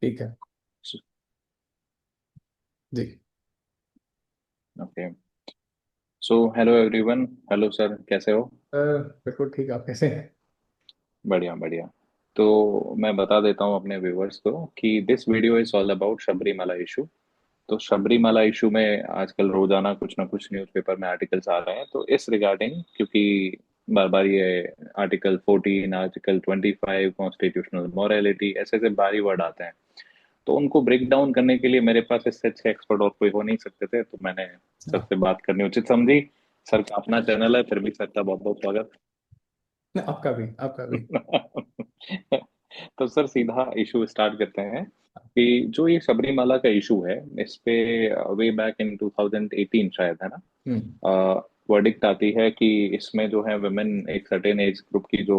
ठीक है जी। Okay. So hello everyone. Hello sir, कैसे हो? बिल्कुल ठीक। आप कैसे हैं? बढ़िया बढ़िया। तो मैं बता देता हूँ अपने व्यूवर्स को कि this video is all about Sabarimala issue. तो शबरीमाला इशू में आजकल रोजाना कुछ ना कुछ न्यूज़पेपर में आर्टिकल्स आ रहे हैं, तो इस रिगार्डिंग, क्योंकि बार बार ये आर्टिकल 14, आर्टिकल 25 कॉन्स्टिट्यूशनल मॉरेलिटी ऐसे ऐसे भारी वर्ड आते हैं, तो उनको ब्रेक डाउन करने के लिए मेरे पास इससे अच्छे एक्सपर्ट और कोई हो नहीं सकते थे, तो मैंने सर हाँ। से बात करनी उचित समझी। सर का अपना चैनल है, फिर भी सर का बहुत बहुत स्वागत। नहीं, आपका भी, आपका भी। तो सर सीधा इशू स्टार्ट करते हैं कि जो ये शबरीमाला का इशू है, इस पे वे बैक इन 2018 शायद, है ना, हम्म। वर्डिक्ट आती है कि इसमें जो है वुमेन एक सर्टेन एज ग्रुप की जो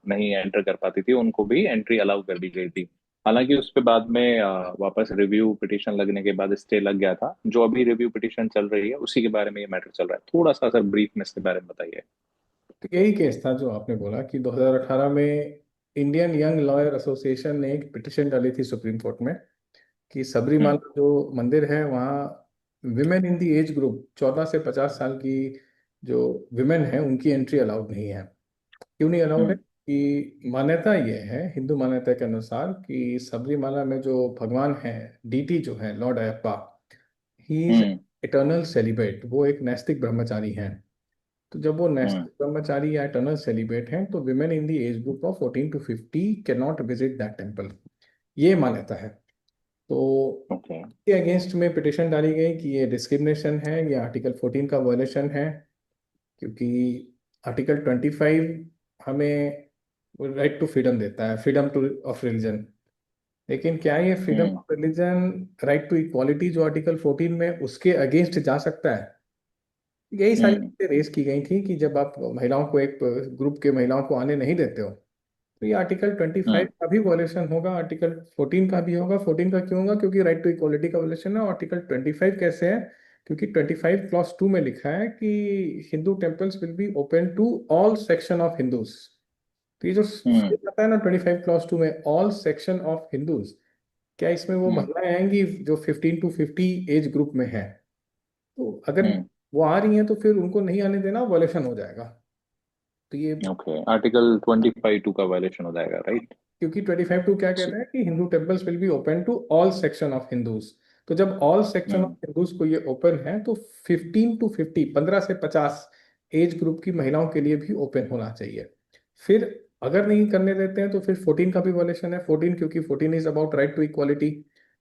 नहीं एंटर कर पाती थी, उनको भी एंट्री अलाउ कर दी गई थी। हालांकि उस पे बाद में वापस रिव्यू पिटीशन लगने के बाद स्टे लग गया था। जो अभी रिव्यू पिटीशन चल रही है उसी के बारे में ये मैटर चल रहा है। थोड़ा सा सर ब्रीफ में इसके बारे में बताइए। तो यही केस था जो आपने बोला कि 2018 में इंडियन यंग लॉयर एसोसिएशन ने एक पिटिशन डाली थी सुप्रीम कोर्ट में कि हम्म। सबरीमाला जो मंदिर है वहाँ women in the age group 14 से 50 साल की जो विमेन है उनकी एंट्री अलाउड नहीं है। क्यों नहीं अलाउड है? हम्म। कि मान्यता ये है, हिंदू मान्यता के अनुसार, कि सबरीमाला में जो भगवान है, डीटी जो है Lord Ayyappa, he is hmm. Eternal celebrate. वो एक नैस्तिक ब्रह्मचारी हैं। तो जब वो हम्म। नैस्तिक ब्रह्मचारी या इटर्नल सेलिब्रेट हैं तो women in the age group of 14 to 50 can not visit that temple. ये मान्यता है। तो ओके। के अगेंस्ट में पिटिशन डाली गई कि ये डिस्क्रिमिनेशन है, ये आर्टिकल 14 का वायलेशन है। क्योंकि आर्टिकल 25 हमें राइट टू फ्रीडम देता है, फ्रीडम टू ऑफ रिलीजन। लेकिन क्या ये freedom hmm. Of religion, right to equality जो आर्टिकल 14 में, उसके अगेंस्ट जा सकता है? यही सारी हम्म। चीजें रेस की गई थी कि जब आप महिलाओं को, एक ग्रुप के महिलाओं को आने नहीं देते हो, तो ये आर्टिकल 25 हम्म। का भी वॉलेशन होगा, आर्टिकल 14 का भी होगा। 14 का क्यों होगा? क्योंकि राइट टू इक्वालिटी का वॉलेशन है। और आर्टिकल 25 कैसे है? क्योंकि 25 क्लॉज 2 में लिखा है कि Hindu temples will be open to all section of Hindus. तो ये जो हम्म। phrase आता है ना 25 क्लॉज 2 में, ऑल सेक्शन ऑफ हिंदूज, क्या इसमें वो हम्म। महिलाएं आएंगी जो 15 to 50 एज ग्रुप में है? तो अगर हम्म। वो आ रही हैं तो फिर उनको नहीं आने देना वॉलेशन हो जाएगा। तो ये, ओके, आर्टिकल 25(2) का वायलेशन हो जाएगा, राइट? क्योंकि 25 टू क्या कहता है कि Hindu temples will be open to all section of Hindus. तो जब all section of hmm. Hindus को ये ओपन है तो 15 to 50, 15 से 50 एज ग्रुप की महिलाओं के लिए भी ओपन होना चाहिए। फिर अगर नहीं करने देते हैं तो फिर 14 का भी वॉलेशन है। 14 क्योंकि 14 is about right to equality.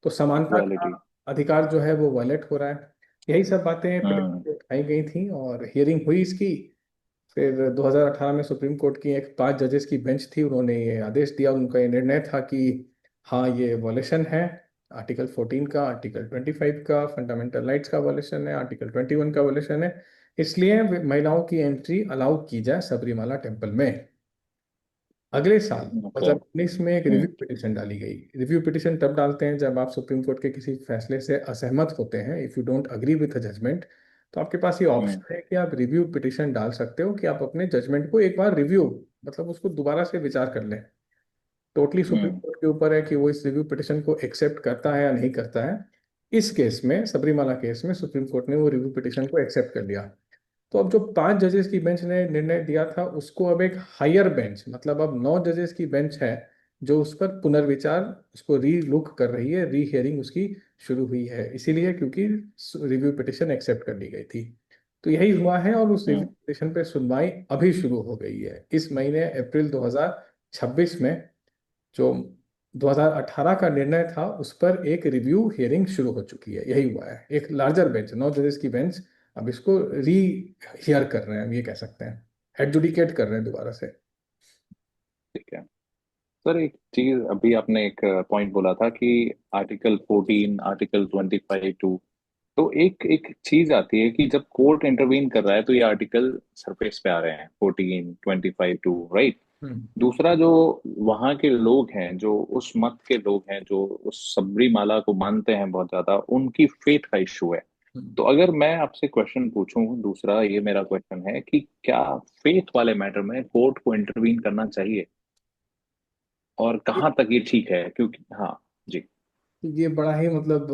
तो समानता का इक्वालिटी। अधिकार जो है वो वायलेट हो रहा है। यही सब बातें हम्म। पिटिशन उठाई गई थी और हियरिंग हुई इसकी। फिर 2018 में सुप्रीम कोर्ट की एक 5 जजेस की बेंच थी, उन्होंने ये आदेश दिया, उनका ये निर्णय था कि हाँ, ये वॉलेशन है आर्टिकल 14 का, आर्टिकल 25 का, फंडामेंटल राइट्स का वॉलेशन है, आर्टिकल 21 का वॉलेशन है। इसलिए महिलाओं की एंट्री अलाउ की जाए सबरीमाला टेम्पल में। अगले साल ओके। 2019 में एक रिव्यू पिटिशन डाली गई। रिव्यू पिटिशन तब डालते हैं जब आप सुप्रीम कोर्ट के किसी फैसले से असहमत होते हैं, if you don't agree with a judgement. तो आपके पास ये हम्म। ऑप्शन है कि आप रिव्यू पिटिशन डाल सकते हो कि आप अपने जजमेंट को एक बार रिव्यू, मतलब उसको दोबारा से विचार कर लें। टोटली सुप्रीम हम्म। कोर्ट के ऊपर है कि वो इस रिव्यू पिटिशन को एक्सेप्ट करता है या नहीं करता है। इस केस में, सबरीमाला केस में, सुप्रीम कोर्ट ने वो रिव्यू पिटिशन को एक्सेप्ट कर लिया। तो अब जो 5 जजेस की बेंच ने निर्णय दिया था उसको अब एक हायर बेंच, मतलब अब 9 जजेस की बेंच है जो उस पर पुनर्विचार, उसको री लुक कर रही है, री हियरिंग उसकी शुरू हुई है। इसीलिए क्योंकि रिव्यू पिटिशन एक्सेप्ट कर ली गई थी। तो यही हुआ है और उस रिव्यू हम्म। पिटिशन पे सुनवाई अभी शुरू हो गई है इस महीने अप्रैल 2026 में। जो 2018 का निर्णय था उस पर एक रिव्यू हियरिंग शुरू हो चुकी है। यही हुआ है, एक लार्जर बेंच, 9 जजेस की बेंच अब इसको री हियर कर रहे हैं, हम ये कह सकते हैं, एडजुडिकेट कर रहे हैं दोबारा से। ठीक है। सर एक चीज, अभी आपने एक पॉइंट बोला था कि आर्टिकल 14, आर्टिकल 25(2), तो एक एक चीज आती है कि जब कोर्ट इंटरवीन कर रहा है तो ये आर्टिकल सरफेस पे आ रहे हैं, 14, 25(2), राइट? हम्म। दूसरा, जो वहां के लोग हैं, जो उस मत के लोग हैं, जो उस सबरीमाला को मानते हैं बहुत ज्यादा, उनकी फेथ का इशू है। हम्म। तो अगर मैं आपसे क्वेश्चन पूछूं, दूसरा ये मेरा क्वेश्चन है कि क्या फेथ वाले मैटर में कोर्ट को इंटरवीन करना चाहिए और ये कहाँ तक ये ठीक है? क्योंकि हाँ जी। ये बड़ा ही मतलब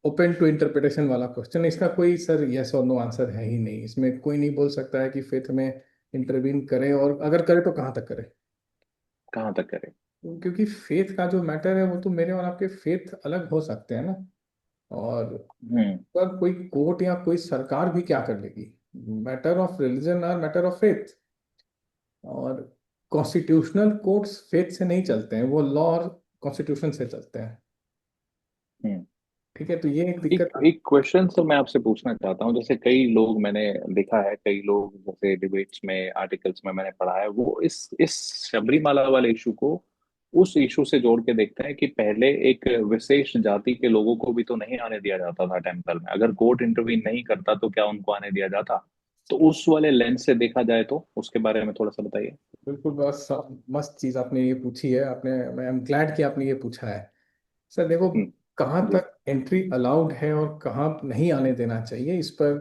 ओपन टू इंटरप्रिटेशन वाला क्वेश्चन है। इसका कोई सर यस और नो आंसर है ही नहीं। इसमें कोई नहीं बोल सकता है कि फेथ में इंटरवीन करें, और अगर करें तो कहाँ तक करें। कहाँ तक करे। क्योंकि फेथ का जो मैटर है वो तो मेरे और आपके फेथ अलग हो सकते हैं ना। और हम्म पर कोई कोर्ट या कोई सरकार भी क्या कर लेगी। मैटर ऑफ रिलीजन और मैटर ऑफ फेथ। और कॉन्स्टिट्यूशनल कोर्ट्स फेथ से नहीं चलते हैं, वो लॉ और कॉन्स्टिट्यूशन से चलते हैं। हम्म। ठीक है, तो ये एक एक दिक्कत। एक क्वेश्चन सर मैं आपसे पूछना चाहता हूँ, जैसे कई लोग मैंने देखा है, कई लोग जैसे डिबेट्स में, आर्टिकल्स में मैंने पढ़ा है, वो इस शबरीमाला वाले इशू को उस इशू से जोड़ के देखते हैं कि पहले एक विशेष जाति के लोगों को भी तो नहीं आने दिया जाता था टेम्पल में, अगर कोर्ट इंटरवीन नहीं करता तो क्या उनको आने दिया जाता। तो उस वाले लेंस से देखा जाए तो उसके बारे में थोड़ा सा बताइए। बिल्कुल, बस मस्त चीज आपने ये पूछी है। आपने, मैं एम ग्लैड कि आपने ये पूछा है। सर देखो, हम्म। कहाँ जी। तक एंट्री अलाउड है और कहाँ नहीं आने देना चाहिए, इस पर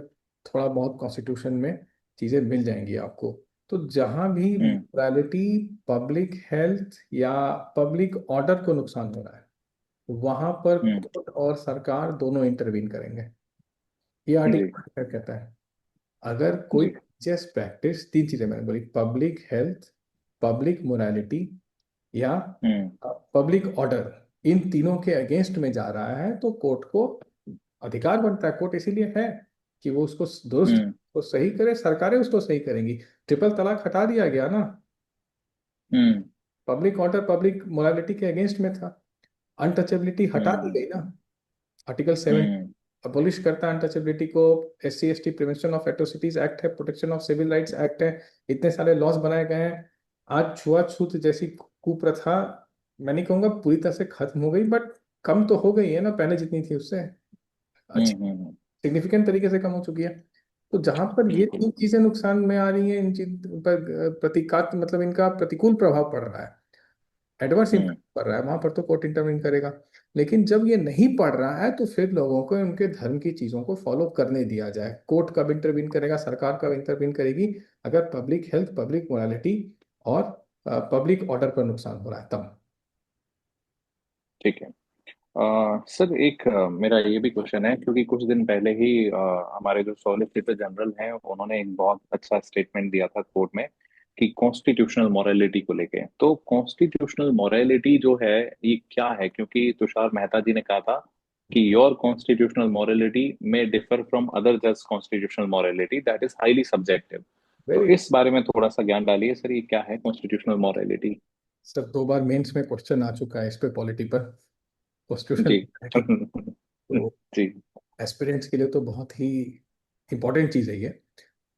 थोड़ा बहुत कॉन्स्टिट्यूशन में चीज़ें मिल जाएंगी आपको। तो जहाँ भी हम्म मोरालिटी, पब्लिक हेल्थ या पब्लिक ऑर्डर को नुकसान हो रहा है, वहाँ पर हम्म। कोर्ट और सरकार दोनों इंटरवीन करेंगे। ये आर्टिकल जी क्या कहता है। अगर कोई जी। रिलीजियस प्रैक्टिस, तीन चीजें मैंने बोली, पब्लिक हेल्थ, पब्लिक मोरालिटी या हम्म पब्लिक ऑर्डर, इन तीनों के अगेंस्ट में जा रहा है, तो कोर्ट को अधिकार बनता है। कोर्ट इसीलिए है कि वो उसको दुरुस्त, हम्म को सही करे। सरकारें उसको सही करेंगी। ट्रिपल तलाक हटा दिया गया ना, हम्म पब्लिक ऑर्डर पब्लिक मोरालिटी के अगेंस्ट में था। अनटचेबिलिटी हटा दी हम्म गई ना, आर्टिकल 7 हम्म अबोलिश करता है अनटचेबिलिटी को। SC ST prevention of atrocities act है, protection of civil rights act है। इतने सारे लॉज बनाए गए हैं। आज छुआछूत जैसी कुप्रथा, मैं नहीं कहूंगा पूरी तरह से खत्म हो गई, बट कम तो हो गई है ना, पहले जितनी थी उससे अच्छी, हम्म। सिग्निफिकेंट तरीके से कम हो चुकी है। तो जहां पर ये बिल्कुल। तीन चीजें नुकसान में आ रही हैं, इन चीज पर प्रतिकात मतलब इनका प्रतिकूल प्रभाव पड़ रहा है, एडवर्स हम्म इम्पैक्ट पड़ रहा है, वहां पर तो कोर्ट इंटरवीन करेगा। लेकिन जब ये नहीं पड़ रहा है तो फिर लोगों को उनके धर्म की चीजों को फॉलो करने दिया जाए। कोर्ट कब इंटरवीन करेगा, सरकार कब इंटरवीन करेगी, अगर पब्लिक हेल्थ, पब्लिक मोरालिटी और पब्लिक ऑर्डर पर नुकसान हो रहा है तब। ठीक है। सर एक मेरा ये भी क्वेश्चन है, क्योंकि कुछ दिन पहले ही हमारे जो सॉलिसिटर जनरल हैं उन्होंने एक बहुत अच्छा स्टेटमेंट दिया था कोर्ट में कि कॉन्स्टिट्यूशनल मॉरेलिटी को लेके। तो कॉन्स्टिट्यूशनल मॉरेलिटी जो है ये क्या है, क्योंकि तुषार मेहता जी ने कहा था कि your constitutional morality may differ from other जज constitutional morality, that is highly subjective. तो वेरी, इस बारे में थोड़ा सा ज्ञान डालिए सर, ये क्या है कॉन्स्टिट्यूशनल मॉरेलिटी। सर 2 बार मेंस में क्वेश्चन आ चुका है इस पे, पॉलिटी पर, कॉन्स्टिट्यूशन जी। मोरालिटी। तो जी। एस्पिरेंट्स के लिए तो बहुत ही इंपॉर्टेंट चीज है ये।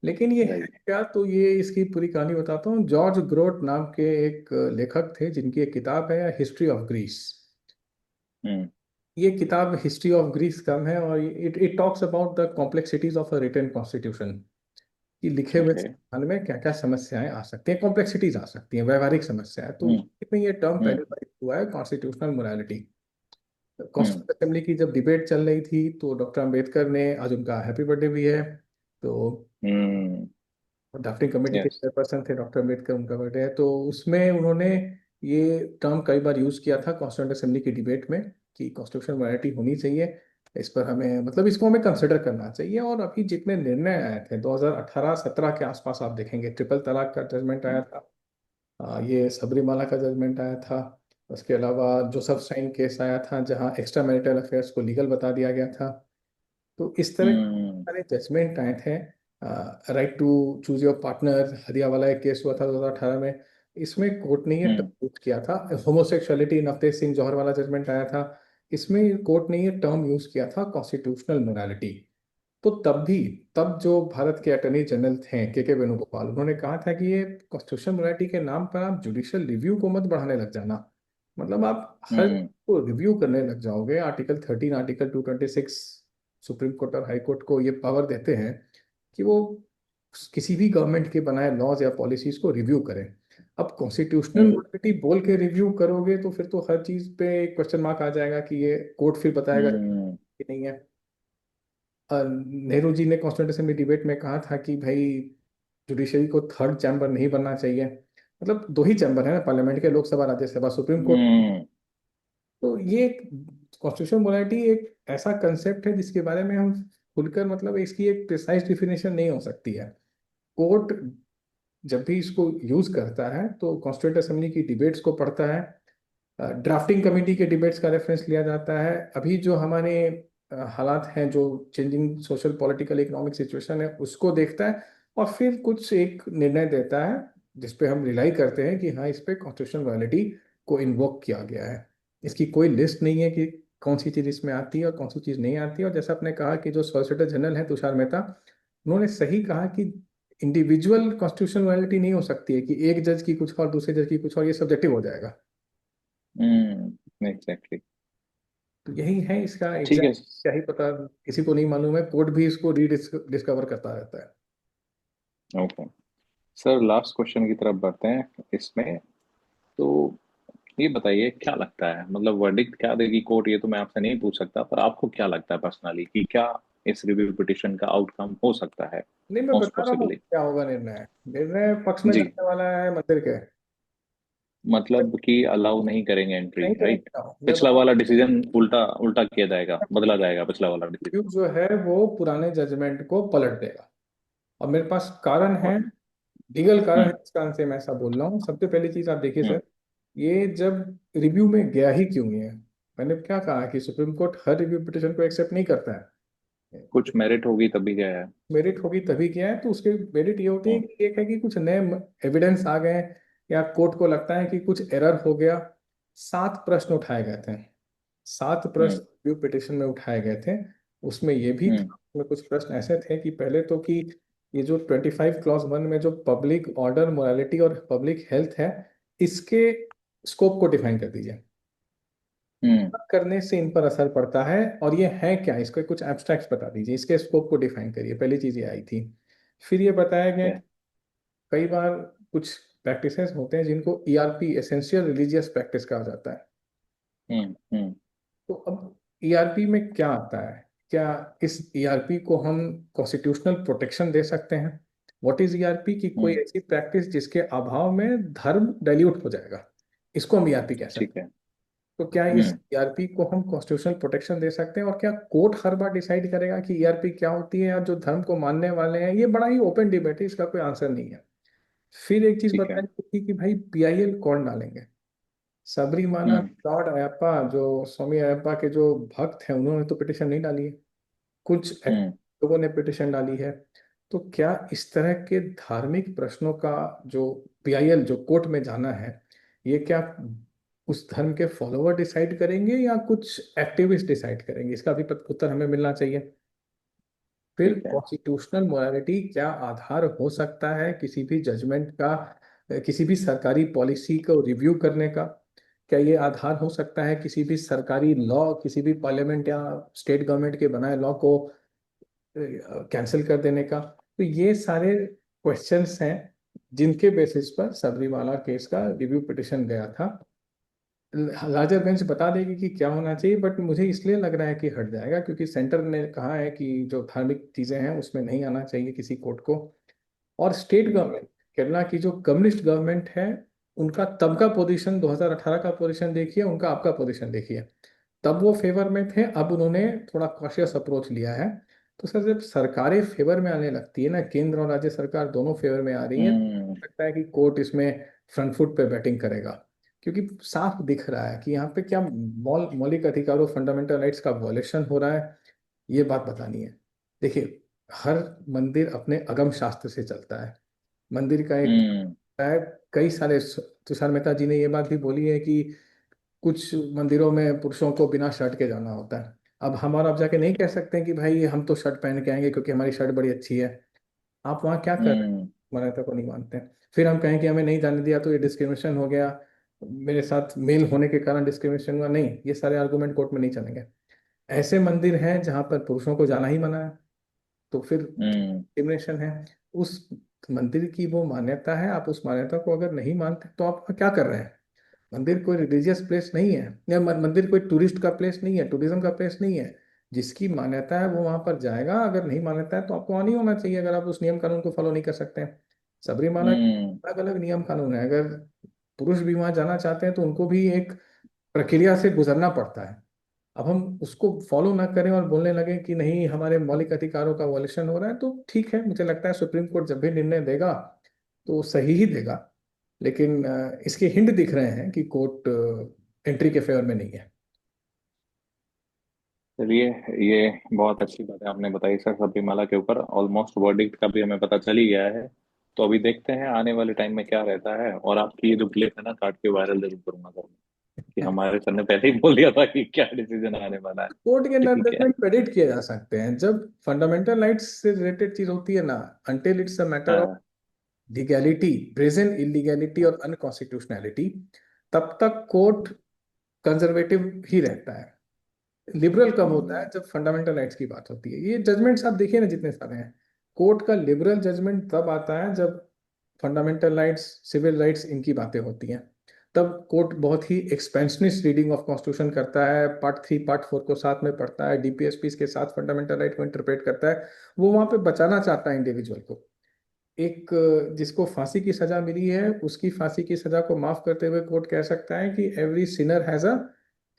लेकिन ये है राइट। क्या, तो ये इसकी पूरी कहानी बताता हूँ। जॉर्ज ग्रोट नाम के एक लेखक थे, जिनकी एक किताब है हिस्ट्री ऑफ ग्रीस। हम्म। ये किताब हिस्ट्री ऑफ ग्रीस कम है, और it it talks about the complexities of a written constitution, कि लिखे हुए ओके। संविधान में क्या क्या समस्याएं आ सकती हैं, कॉम्प्लेक्सिटीज आ सकती हैं, व्यवहारिक समस्याएं। तो हम्म उसमें ये टर्म हम्म पहली बार हुआ है, कॉन्स्टिट्यूशनल मोरालिटी। हम्म कॉन्स्टिट्यूशन असेंबली की जब डिबेट चल रही थी, तो डॉक्टर अंबेडकर ने, आज उनका हैप्पी बर्थडे भी है, तो हम्म। ड्राफ्टिंग कमेटी के यस। चेयरपर्सन थे डॉक्टर अम्बेडकर, उनका बर्थडे है, तो उसमें उन्होंने ये टर्म कई बार यूज किया था कॉन्स्टिट्यूंट असेंबली की डिबेट में, कि कॉन्स्टिट्यूशन वैरायटी होनी चाहिए। इस पर हमें मतलब इसको हमें कंसिडर करना चाहिए। और अभी जितने निर्णय आए थे 2018-17 के आसपास, आप देखेंगे ट्रिपल तलाक का जजमेंट आया था, ये सबरीमाला का जजमेंट आया था, उसके अलावा जोसेफ स्टाइन केस आया था जहां एक्स्ट्रा मैरिटल अफेयर्स को लीगल बता दिया गया था। तो इस तरह के हम्म सारे जजमेंट आए थे। Right to choose your partner, हदियावाला एक केस हुआ था 2018 में, इसमें कोर्ट ने ये हम्म टर्म यूज किया था। होमोसेक्सुअलिटी, नवतेज सिंह जौहर वाला जजमेंट आया था, इसमें कोर्ट ने ये टर्म यूज किया था कॉन्स्टिट्यूशनल मोरालिटी। तो तब भी, तब जो भारत के अटॉर्नी जनरल थे के वेणुगोपाल, उन्होंने कहा था कि ये कॉन्स्टिट्यूशन मोरालिटी के नाम पर आप जुडिशियल रिव्यू को मत बढ़ाने लग जाना। मतलब आप हर हम्म को रिव्यू करने लग जाओगे। आर्टिकल 13, आर्टिकल 226 सुप्रीम कोर्ट और हाई कोर्ट को ये पावर देते हैं कि वो किसी भी गवर्नमेंट के बनाए लॉज या पॉलिसीज को रिव्यू करें। अब कॉन्स्टिट्यूशनल हम्म मोरालिटी बोल के रिव्यू करोगे तो फिर तो हर चीज पे क्वेश्चन मार्क आ जाएगा, कि ये कोर्ट फिर बताएगा हम्म कि नहीं है। नेहरू जी ने कॉन्स्टिट्यूंट असेंबली डिबेट में कहा था कि भाई जुडिशरी को थर्ड चैम्बर नहीं बनना चाहिए। मतलब दो ही चैम्बर है ना पार्लियामेंट के, लोकसभा राज्यसभा, सुप्रीम कोर्ट। हम्म तो ये कॉन्स्टिट्यूशनल मोरालिटी एक ऐसा कंसेप्ट है जिसके बारे में हम खुलकर, मतलब इसकी एक प्रिसाइज डिफिनेशन नहीं हो सकती है। कोर्ट जब भी इसको यूज करता है तो कॉन्स्टिट्यूंट असेंबली की डिबेट्स को पढ़ता है, ड्राफ्टिंग कमेटी के डिबेट्स का रेफरेंस लिया जाता है, अभी जो हमारे हालात हैं, जो changing social political economic situation है उसको देखता है, और फिर कुछ एक निर्णय देता है जिसपे हम रिलाई करते हैं कि हाँ इस पे कॉन्स्टिट्यूशनल वैलिडिटी को इन्वोक किया गया है। इसकी कोई लिस्ट नहीं है कि कौन सी चीज़ इसमें आती है और कौन सी चीज़ नहीं आती है। और जैसा आपने कहा कि जो सॉलिसिटर जनरल है तुषार मेहता, उन्होंने सही कहा कि इंडिविजुअल कॉन्स्टिट्यूशनल वैलिडिटी नहीं हो सकती है कि एक जज की कुछ और दूसरे जज की कुछ और, ये सब्जेक्टिव हो जाएगा। एग्जैक्टली। तो यही है इसका ठीक है। एग्जैक्ट, क्या ही पता, किसी को नहीं मालूम है, कोर्ट भी इसको रीडिस्कवर करता रहता है। ओके सर, लास्ट क्वेश्चन की तरफ बढ़ते हैं इसमें। तो ये बताइए क्या लगता है, मतलब वर्डिक्ट क्या देगी कोर्ट, ये तो मैं आपसे नहीं पूछ सकता, पर आपको क्या लगता है पर्सनली कि क्या इस रिव्यू पिटिशन का आउटकम हो सकता है नहीं, मैं मोस्ट बता रहा हूँ पॉसिबली? क्या होगा निर्णय। निर्णय पक्ष में जी। जाने वाला है मंदिर के। मतलब कि अलाउ नहीं करेंगे एंट्री, नहीं राइट? करेंगे, मैं पिछला बता वाला डिसीजन उल्टा उल्टा किया जाएगा, बदला जाएगा पिछला वाला रहा डिसीजन। हूँ, जो है वो पुराने जजमेंट को पलट देगा। और मेरे पास कारण है, और लीगल कारण है हम्म इस कारण से मैं ऐसा बोल रहा हूँ। सबसे पहली चीज आप देखिए हम्म सर, ये जब रिव्यू में गया ही क्यों नहीं है। मैंने क्या कहा कि सुप्रीम कोर्ट हर रिव्यू पिटिशन को एक्सेप्ट नहीं करता है। कुछ मेरिट होगी तभी गया है। मेरिट होगी तभी किया है, तो उसके मेरिट ये होती है हम्म कि एक है कि कुछ नए एविडेंस आ गए, या कोर्ट को लगता है कि कुछ एरर हो गया। 7 प्रश्न उठाए गए थे, 7 प्रश्न हम्म रिव्यू पिटिशन में उठाए गए थे। उसमें ये भी था, हम्म उसमें कुछ प्रश्न ऐसे थे कि पहले तो कि ये जो 25 क्लॉज 1 में जो पब्लिक ऑर्डर, मोरालिटी और पब्लिक हेल्थ है, इसके स्कोप को डिफाइन कर दीजिए। हम्म करने से इन पर असर पड़ता है, और ये है क्या, इसके कुछ एब्स्ट्रैक्ट्स बता दीजिए, इसके स्कोप को डिफाइन करिए। पहली चीज ये आई थी। फिर ये बताया गया कि कई बार कुछ प्रैक्टिसेस होते हैं जिनको ईआरपी, एसेंशियल रिलीजियस प्रैक्टिस कहा जाता है। हम्म तो अब ईआरपी में क्या आता है, क्या इस ईआरपी को हम कॉन्स्टिट्यूशनल प्रोटेक्शन दे सकते हैं? What is ERP? कि कोई हम्म ऐसी प्रैक्टिस जिसके अभाव में धर्म डाइल्यूट हो जाएगा, इसको हम ईआरपी कह सकते ठीक है। हैं। तो क्या इस हम्म ईआरपी को हम कॉन्स्टिट्यूशनल प्रोटेक्शन दे सकते हैं? और क्या कोर्ट हर बार डिसाइड करेगा कि ईआरपी क्या होती है, या जो धर्म को मानने वाले हैं? ये बड़ा ही ओपन डिबेट है, इसका कोई आंसर नहीं है। फिर एक चीज ठीक है। बताई थी कि भाई पीआईएल कौन डालेंगे। सबरीमाला हम्म लॉर्ड अयप्पा, जो स्वामी अयप्पा के जो भक्त हैं, उन्होंने तो पिटिशन नहीं डाली है, कुछ हम्म लोगों ने पिटिशन डाली है। तो क्या इस तरह के धार्मिक प्रश्नों का जो पीआईएल, जो कोर्ट में जाना है, ये क्या उस धर्म के फॉलोअर डिसाइड करेंगे या कुछ एक्टिविस्ट डिसाइड करेंगे? इसका भी उत्तर हमें मिलना चाहिए। फिर ठीक है। कॉन्स्टिट्यूशनल मोरालिटी क्या आधार हो सकता है किसी भी जजमेंट का, किसी भी सरकारी पॉलिसी को रिव्यू करने का? क्या ये आधार हो सकता है किसी भी सरकारी लॉ, किसी भी पार्लियामेंट या स्टेट गवर्नमेंट के बनाए लॉ को कैंसिल कर देने का? तो ये सारे क्वेश्चंस हैं जिनके बेसिस पर सबरीमाला केस का रिव्यू पिटिशन गया था। लार्जर बेंच बता देगी कि क्या होना चाहिए, बट मुझे इसलिए लग रहा है कि हट जाएगा क्योंकि सेंटर ने कहा है कि जो धार्मिक चीजें हैं उसमें नहीं आना चाहिए किसी कोर्ट को। और स्टेट हम्म गवर्नमेंट, केरला की जो कम्युनिस्ट गवर्नमेंट है, उनका तब का पोजीशन, 2018 का पोजीशन देखिए, उनका आपका पोजीशन देखिए। तब वो फेवर में थे, अब उन्होंने थोड़ा कॉशियस अप्रोच लिया है। तो सर जब सरकारें फेवर में आने लगती है ना, केंद्र और राज्य सरकार दोनों फेवर में आ रही है, हम्म लगता है कि कोर्ट इसमें फ्रंट फुट पे बैटिंग करेगा। क्योंकि साफ दिख रहा है कि यहाँ पे क्या मौलिक अधिकारों, फंडामेंटल राइट्स का वॉयलेशन हो रहा है, ये बात बतानी है। देखिए, हर मंदिर अपने अगम शास्त्र से चलता है। मंदिर का एक हम्म है, कई सारे, तुषार मेहता जी ने ये बात भी बोली है कि कुछ मंदिरों में पुरुषों को बिना शर्ट के जाना होता है। अब हम और आप जाके नहीं कह सकते हैं कि भाई हम तो शर्ट पहन के आएंगे क्योंकि हमारी शर्ट बड़ी अच्छी है। आप वहाँ क्या कर रहे हैं? हम्म मान्यता को नहीं मानते हैं। फिर हम कहें कि हमें नहीं जाने दिया तो ये डिस्क्रिमिनेशन हो गया, मेरे साथ मेल होने के कारण डिस्क्रिमिनेशन हुआ, नहीं, ये सारे आर्गुमेंट कोर्ट में नहीं चलेंगे। ऐसे मंदिर हैं जहाँ पर पुरुषों को जाना ही मना है, तो फिर हम्म डिस्क्रिमिनेशन है। उस मंदिर की वो मान्यता है, आप उस मान्यता को अगर नहीं मानते तो आप क्या कर रहे हैं? मंदिर कोई रिलीजियस प्लेस नहीं है, या मंदिर कोई टूरिस्ट का प्लेस नहीं है, टूरिज्म का प्लेस नहीं है। जिसकी मान्यता है वो वहां पर जाएगा, अगर नहीं मान्यता है तो आपको वहां नहीं होना चाहिए, अगर आप उस नियम कानून को फॉलो नहीं कर सकते हैं। सबरीमाला हम्म अलग अलग नियम कानून है, अगर पुरुष भी वहां जाना चाहते हैं तो उनको भी एक प्रक्रिया से गुजरना पड़ता है। अब हम उसको फॉलो ना करें और बोलने लगे कि नहीं हमारे मौलिक अधिकारों का वॉल्यूशन हो रहा है, तो ठीक है, मुझे लगता है सुप्रीम कोर्ट जब भी निर्णय देगा तो सही ही देगा। लेकिन इसके हिंट दिख रहे हैं कि कोर्ट एंट्री के फेवर में नहीं है। चलिए, ये बहुत अच्छी बात है आपने बताई सर सबरीमाला के ऊपर। ऑलमोस्ट वर्डिक्ट का भी हमें पता चल ही गया है। तो अभी देखते हैं आने वाले टाइम में क्या रहता है। और आपकी ये जो क्लिप है ना, काट के वायरल जरूर करूंगा सर कि हमारे सर ने पहले ही बोल दिया था कि क्या डिसीजन आने वाला है। कोर्ट के ठीक है। जजमेंट प्रेडिक्ट किए जा सकते हैं जब फंडामेंटल राइट्स से रिलेटेड चीज होती है ना, until it's a matter of हाँ। लीगैलिटी, प्रेजेंट इलीगैलिटी और अनकॉन्स्टिट्यूशनैलिटी, तब तक कोर्ट कंजर्वेटिव ही रहता है। लिबरल कब होता है? हम्म। जब फंडामेंटल राइट्स की बात होती है। ये जजमेंट्स आप देखिए ना जितने सारे हैं, कोर्ट का लिबरल जजमेंट तब आता है जब फंडामेंटल राइट्स, सिविल राइट्स, इनकी बातें होती हैं। तब कोर्ट बहुत ही एक्सपेंशनिस्ट रीडिंग ऑफ कॉन्स्टिट्यूशन करता है, पार्ट 3 पार्ट 4 को साथ में पढ़ता है, डीपीएसपी के साथ फंडामेंटल राइट को इंटरप्रेट करता है। वो वहां पे बचाना चाहता है इंडिविजुअल को। एक जिसको फांसी की सजा मिली है, उसकी फांसी की सजा को माफ करते हुए कोर्ट कह सकता है कि every sinner has a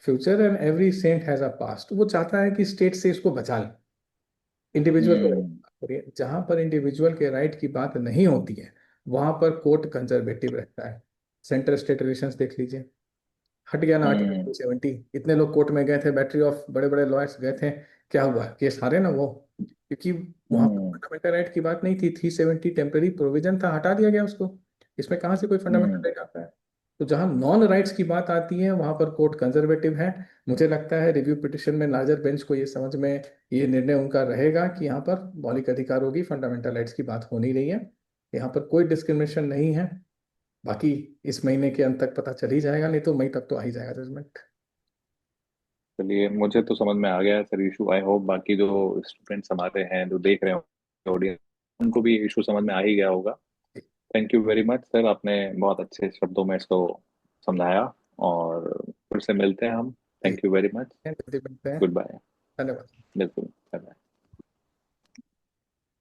future and every saint has a past. वो चाहता है कि स्टेट से इसको बचा ले, इंडिविजुअल को हम्म। नहीं। जहां पर इंडिविजुअल के राइट की बात नहीं होती है, वहां पर कोर्ट कंजर्वेटिव रहता है। सेंटर स्टेट रिलेशंस देख लीजिए, हट गया ना आर्टिकल हम्म। 270। इतने लोग कोर्ट में गए थे, बैटरी ऑफ बड़े बड़े लॉयर्स गए थे, क्या हुआ? केस हारे ना वो, क्योंकि वहां पर हम्म। फंडामेंटल राइट की बात नहीं थी। 370 टेम्पररी प्रोविजन था, हटा दिया गया उसको। इसमें कहाँ से कोई फंडामेंटल हम्म। राइट आता है? तो जहां नॉन राइट्स की बात आती है वहां पर कोर्ट कंजर्वेटिव है। मुझे लगता है रिव्यू पिटिशन में लार्जर बेंच को ये समझ में, ये निर्णय उनका रहेगा कि यहाँ पर मौलिक अधिकारों की, फंडामेंटल राइट्स की बात हो नहीं रही है, यहाँ पर कोई डिस्क्रिमिनेशन नहीं है। बाकी इस महीने के अंत तक पता चल ही जाएगा, नहीं तो मई तक तो आ ही जाएगा जजमेंट। चलिए, मुझे तो समझ में आ गया है सर इशू। आई होप बाकी जो स्टूडेंट्स हमारे हैं जो देख रहे हैं ऑडियंस, उनको भी इशू समझ में आ ही गया होगा। Thank you very much sir, आपने बहुत अच्छे शब्दों में इसको समझाया। और फिर से मिलते हैं हम। Thank you very much. मिलते हैं। Goodbye. धन्यवाद। बिल्कुल।